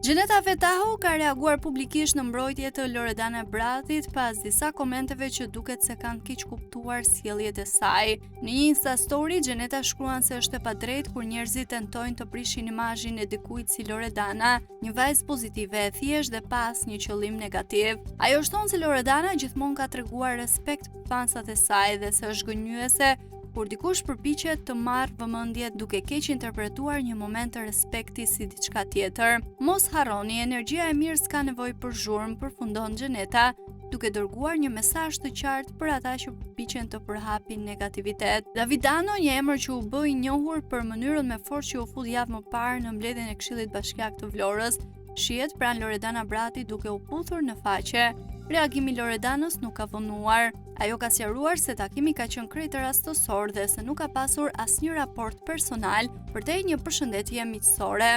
Gjeneta Fetahu ka reaguar publikisht në mbrojtje të Loredana Bratit pas disa komenteve që duket se kanë keq kuptuar sjelljet e saj. Në një Insta story, Gjeneta shkruan se është e padrejtë kur njerëzit tentojnë të prishin imazhin e dikujt si Loredana, një vajzë pozitive e thjesht dhe pa asnjë qëllim negativ. Ajo shton se Loredana gjithmonë ka treguar respekt për fansat e saj dhe se është gënjyese kur dikush përpiqet të marrë vëmendje duke keq interpretuar një moment të respekti si diçka tjetër. Mos harroni, energjia e mirë s'ka nevojë për zhurmë, përfundon Gjeneta, duke dërguar një mesazh të qartë për ata që përpiqen të përhapin negativitet. Davidano, një emër që u bë i njohur për mënyrën me forcë që u fut javë më parë në mbledhjen e Këshillit Bashkiak të Vlorës, shihet pranë Loredana Brati duke u puthur në faqe. Reagimi i Loredanës nuk ka vonuar. Ajo ka sqaruar se takimi ka qenë krejt rastësor dhe se nuk ka pasur asnjë raport personal, përtej një përshëndetje miqësore.